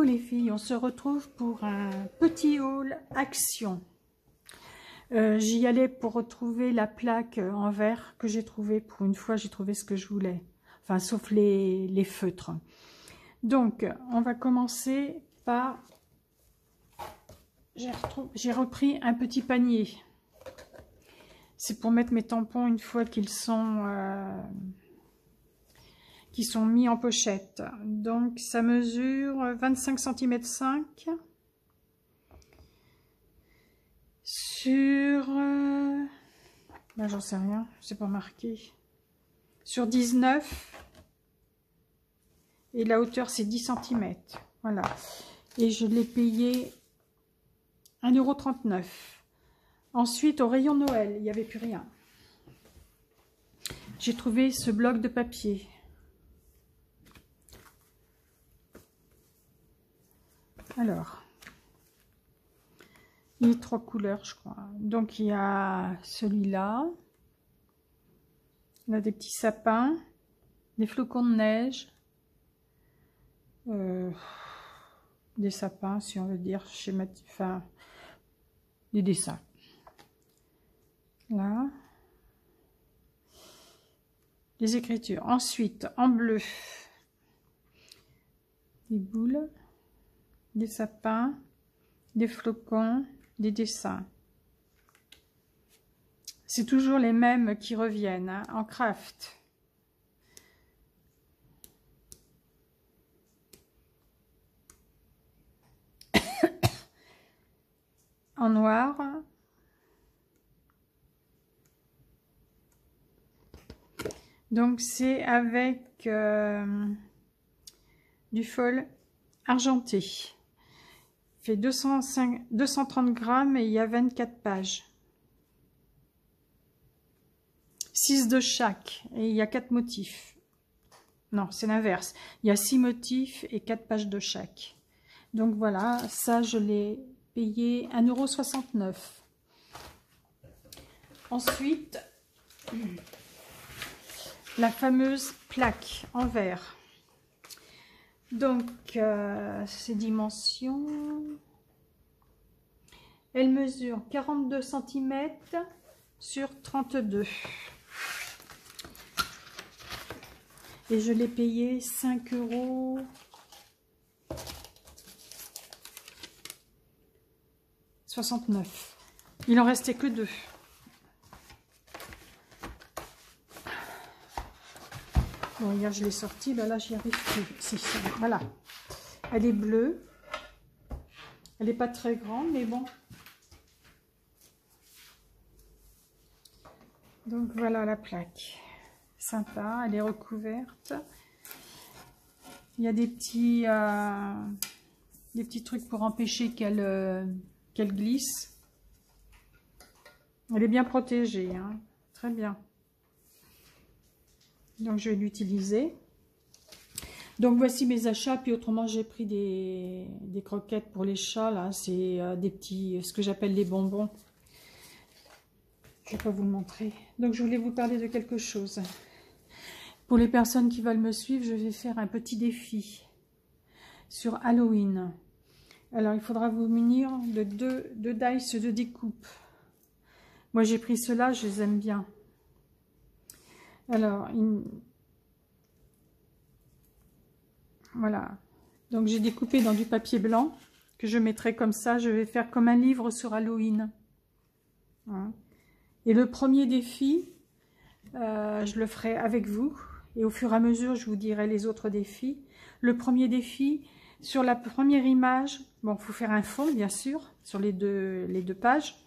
les filles, on se retrouve pour un petit haul action. J'y allais pour retrouver la plaque en verre que j'ai trouvée. Pour une fois, j'ai trouvé ce que je voulais. Enfin, sauf les feutres. Donc, on va commencer par... J'ai repris un petit panier. C'est pour mettre mes tampons une fois qu'ils sont mis en pochette. Donc, ça mesure 25 cm 5 sur... ben, j'en sais rien, c'est pas marqué. Sur 19. Et la hauteur, c'est 10 cm. Voilà. Et je l'ai payé 1,39 €. Ensuite, au rayon Noël, il n'y avait plus rien. J'ai trouvé ce bloc de papier. Alors, il y a 3 couleurs, je crois. Donc, il y a celui-là. On a des petits sapins, des flocons de neige, des sapins, si on veut dire, enfin, des dessins. Là. Les écritures. Ensuite, en bleu, des boules, des sapins, des flocons, des dessins. C'est toujours les mêmes qui reviennent, hein, en craft. En noir. Donc c'est avec du fol argenté. Il fait 230 grammes et il y a 24 pages. 6 de chaque et il y a 4 motifs. Non, c'est l'inverse. Il y a 6 motifs et 4 pages de chaque. Donc voilà, ça je l'ai payé 1,69 €. Ensuite, la fameuse plaque en verre. Donc, ces dimensions, elle mesure 42 cm sur 32. Et je l'ai payé 5,69 €. Il en restait que 2. Bon, hier je l'ai sortie, ben là j'y arrive plus. Si, voilà. Elle est bleue. Elle n'est pas très grande, mais bon. Donc voilà la plaque. Sympa, elle est recouverte. Il y a des petits trucs pour empêcher qu'elle glisse. Elle est bien protégée, hein. Très bien. Donc je vais l'utiliser. Donc voici mes achats. Puis autrement j'ai pris des croquettes pour les chats. Là c'est des petits, ce que j'appelle les bonbons. Je ne vais pas vous le montrer. Donc je voulais vous parler de quelque chose. Pour les personnes qui veulent me suivre, je vais faire un petit défi sur Halloween. Alors il faudra vous munir de deux dice de découpe. Moi j'ai pris ceux-là, je les aime bien. Alors, voilà. Donc j'ai découpé dans du papier blanc que je mettrai comme ça. Je vais faire comme un livre sur Halloween. Voilà. Et le premier défi, je le ferai avec vous. Et au fur et à mesure, je vous dirai les autres défis. Le premier défi, sur la première image, bon, il faut faire un fond, bien sûr, sur les deux pages.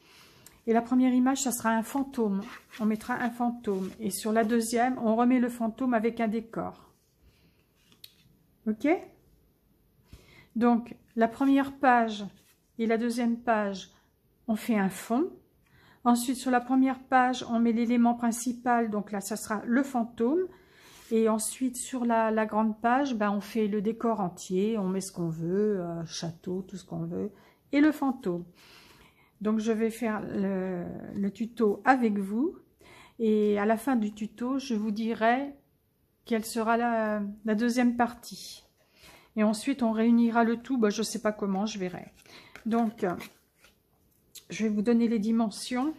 Et la première image, ça sera un fantôme. On mettra un fantôme. Et sur la deuxième, on remet le fantôme avec un décor. Ok? Donc, la première page et la deuxième page, on fait un fond. Ensuite, sur la première page, on met l'élément principal. Donc là, ça sera le fantôme. Et ensuite, sur la grande page, ben, on fait le décor entier. On met ce qu'on veut, château, tout ce qu'on veut. Et le fantôme. Donc, je vais faire le tuto avec vous. Et à la fin du tuto, je vous dirai quelle sera la deuxième partie. Et ensuite, on réunira le tout. Je ne sais pas comment, je verrai. Donc, je vais vous donner les dimensions.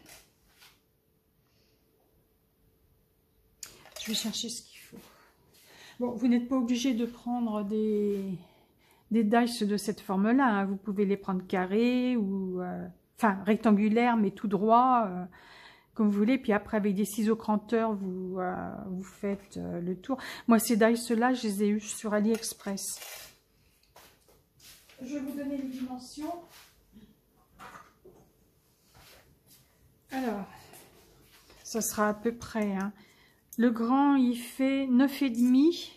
Je vais chercher ce qu'il faut. Bon, vous n'êtes pas obligé de prendre des dice de cette forme-là. Hein. Vous pouvez les prendre carrés ou... enfin, rectangulaires, mais tout droit, comme vous voulez. Puis après, avec des ciseaux cranteurs, vous faites le tour. Moi, ces dice-là, je les ai eus sur AliExpress. Je vais vous donner les dimensions. Alors, ça sera à peu près... Hein. Le grand, il fait 9,5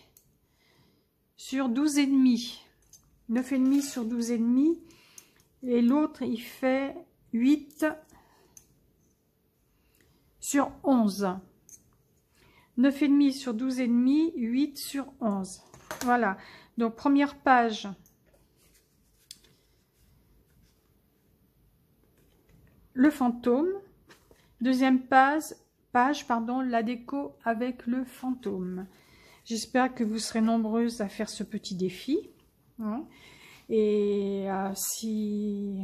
sur 12,5. 9,5 sur 12,5. Et l'autre, il fait 8 sur 11. 9,5 sur 12,5, 8 sur 11. Voilà. Donc, première page. Le fantôme. Deuxième page, la déco avec le fantôme. J'espère que vous serez nombreuses à faire ce petit défi. Hein. Et si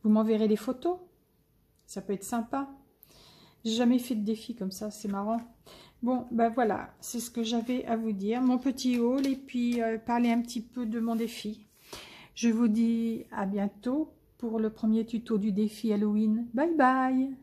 vous m'enverrez les photos, ça peut être sympa. J'ai jamais fait de défi comme ça, c'est marrant. Bon, ben voilà, c'est ce que j'avais à vous dire. Mon petit haul et puis parler un petit peu de mon défi. Je vous dis à bientôt pour le premier tuto du défi Halloween. Bye bye!